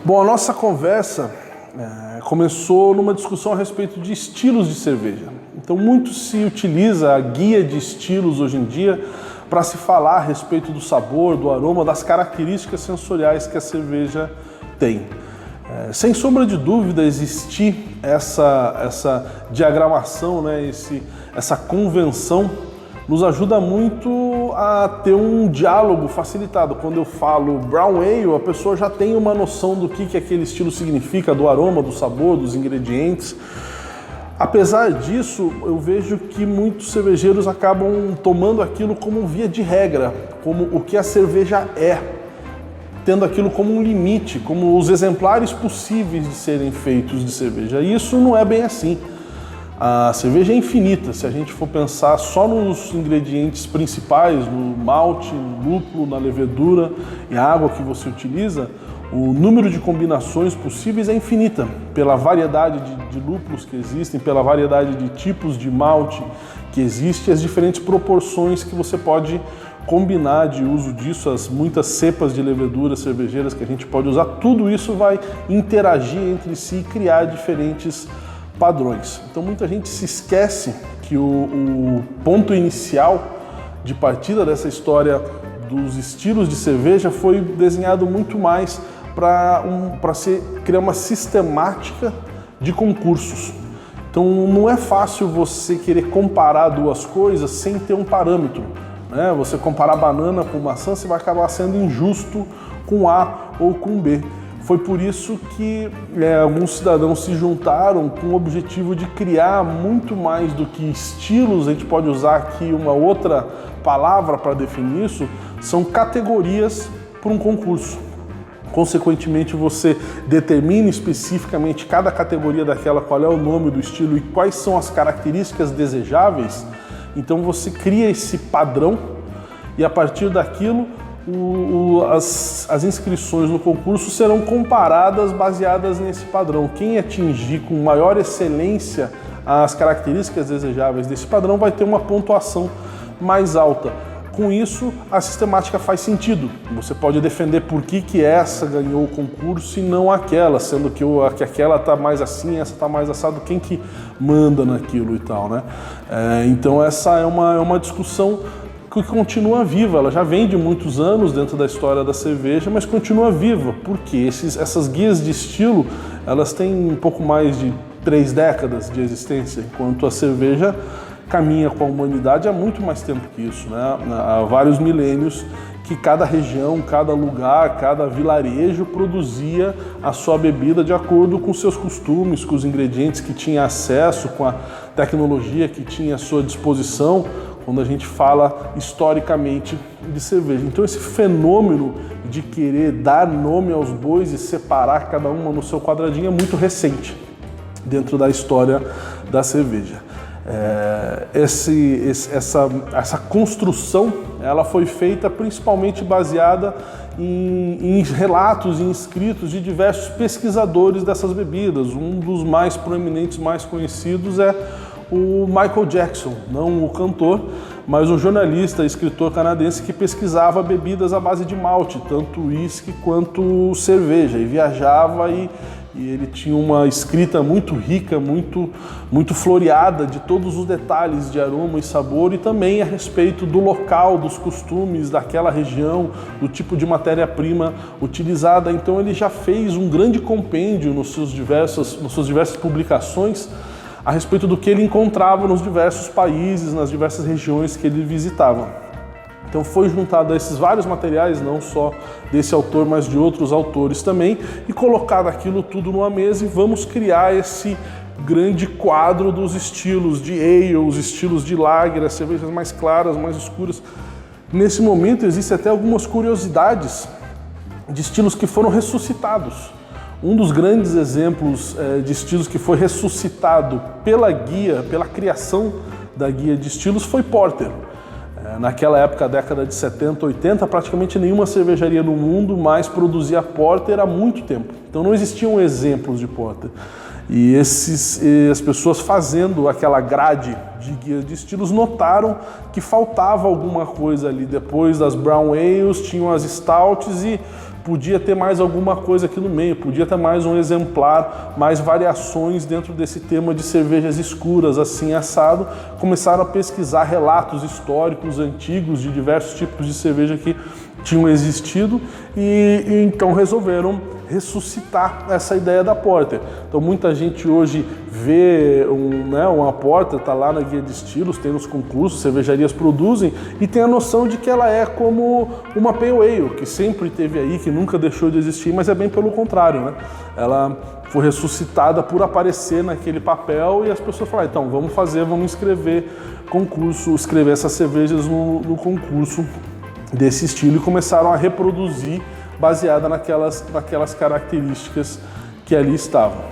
Bom, a nossa conversa começou numa discussão a respeito de estilos de cerveja. Então, muito se utiliza a guia de estilos hoje em dia para se falar a respeito do sabor, do aroma, das características sensoriais que a cerveja tem. Sem sombra de dúvida, existir essa diagramação, essa convenção, nos ajuda muito a ter um diálogo facilitado. Quando eu falo Brown Ale, a pessoa já tem uma noção do que aquele estilo significa, do aroma, do sabor, dos ingredientes. Apesar disso, eu vejo que muitos cervejeiros acabam tomando aquilo como via de regra, como o que a cerveja é, tendo aquilo como um limite, como os exemplares possíveis de serem feitos de cerveja. E isso não é bem assim. A cerveja é infinita, se a gente for pensar só nos ingredientes principais, no malte, no lúpulo, na levedura e a água que você utiliza, o número de combinações possíveis é infinita, pela variedade de lúpulos que existem, pela variedade de tipos de malte que existe, as diferentes proporções que você pode combinar de uso disso, as muitas cepas de leveduras cervejeiras que a gente pode usar, tudo isso vai interagir entre si e criar diferentes padrões. Então muita gente se esquece que o ponto inicial de partida dessa história dos estilos de cerveja foi desenhado muito mais para criar uma sistemática de concursos. Então não é fácil você querer comparar duas coisas sem ter um parâmetro. Você comparar banana com maçã, você vai acabar sendo injusto com A ou com B. Foi por isso que alguns cidadãos se juntaram com o objetivo de criar muito mais do que estilos. A gente pode usar aqui uma outra palavra para definir isso, são categorias para um concurso. Consequentemente, você determina especificamente cada categoria daquela, qual é o nome do estilo e quais são as características desejáveis. Então você cria esse padrão e a partir daquilo as inscrições no concurso serão comparadas baseadas nesse padrão. Quem atingir com maior excelência as características desejáveis desse padrão vai ter uma pontuação mais alta. Com isso, a sistemática faz sentido. Você pode defender por que essa ganhou o concurso e não aquela, sendo que aquela está mais assim, essa está mais assado, quem que manda naquilo e tal, né? Então essa é uma discussão que continua viva, ela já vem de muitos anos dentro da história da cerveja, mas continua viva, porque essas guias de estilo, elas têm um pouco mais de 3 décadas de existência, enquanto a cerveja caminha com a humanidade há muito mais tempo que isso, né? Há vários milênios que cada região, cada lugar, cada vilarejo produzia a sua bebida de acordo com seus costumes, com os ingredientes que tinha acesso, com a tecnologia que tinha à sua disposição, quando a gente fala historicamente de cerveja. Então esse fenômeno de querer dar nome aos bois e separar cada uma no seu quadradinho é muito recente dentro da história da cerveja. Essa construção ela foi feita principalmente baseada em relatos e escritos de diversos pesquisadores dessas bebidas. Um dos mais proeminentes, mais conhecidos é o Michael Jackson, não o cantor, mas um jornalista, escritor canadense que pesquisava bebidas à base de malte, tanto uísque quanto cerveja, e viajava e ele tinha uma escrita muito rica, muito floreada de todos os detalhes de aroma e sabor e também a respeito do local, dos costumes daquela região, do tipo de matéria-prima utilizada. Então ele já fez um grande compêndio nas suas diversas publicações a respeito do que ele encontrava nos diversos países, nas diversas regiões que ele visitava. Então foi juntado a esses vários materiais, não só desse autor, mas de outros autores também, e colocado aquilo tudo numa mesa e vamos criar esse grande quadro dos estilos de ale, os estilos de lager, as cervejas mais claras, mais escuras. Nesse momento existem até algumas curiosidades de estilos que foram ressuscitados. Um dos grandes exemplos de estilos que foi ressuscitado pela criação da guia de estilos foi Porter. Naquela época, década de 70, 80, praticamente nenhuma cervejaria no mundo mais produzia Porter há muito tempo. Então não existiam exemplos de Porter. E as pessoas fazendo aquela grade de guia de estilos notaram que faltava alguma coisa ali. Depois das Brown Ales tinham as Stouts e podia ter mais alguma coisa aqui no meio, podia ter mais um exemplar, mais variações dentro desse tema de cervejas escuras, assim assado. Começaram a pesquisar relatos históricos antigos de diversos tipos de cerveja que tinham existido e então resolveram ressuscitar essa ideia da Porter. Então muita gente hoje vê uma Porter, está lá na guia de estilos, tem nos concursos, cervejarias produzem e tem a noção de que ela é como uma Pale Ale, que sempre teve aí, que nunca deixou de existir, mas é bem pelo contrário, né? Ela foi ressuscitada por aparecer naquele papel e as pessoas falaram, então vamos escrever concurso, escrever essas cervejas no concurso desse estilo e começaram a reproduzir baseada naquelas características que ali estavam.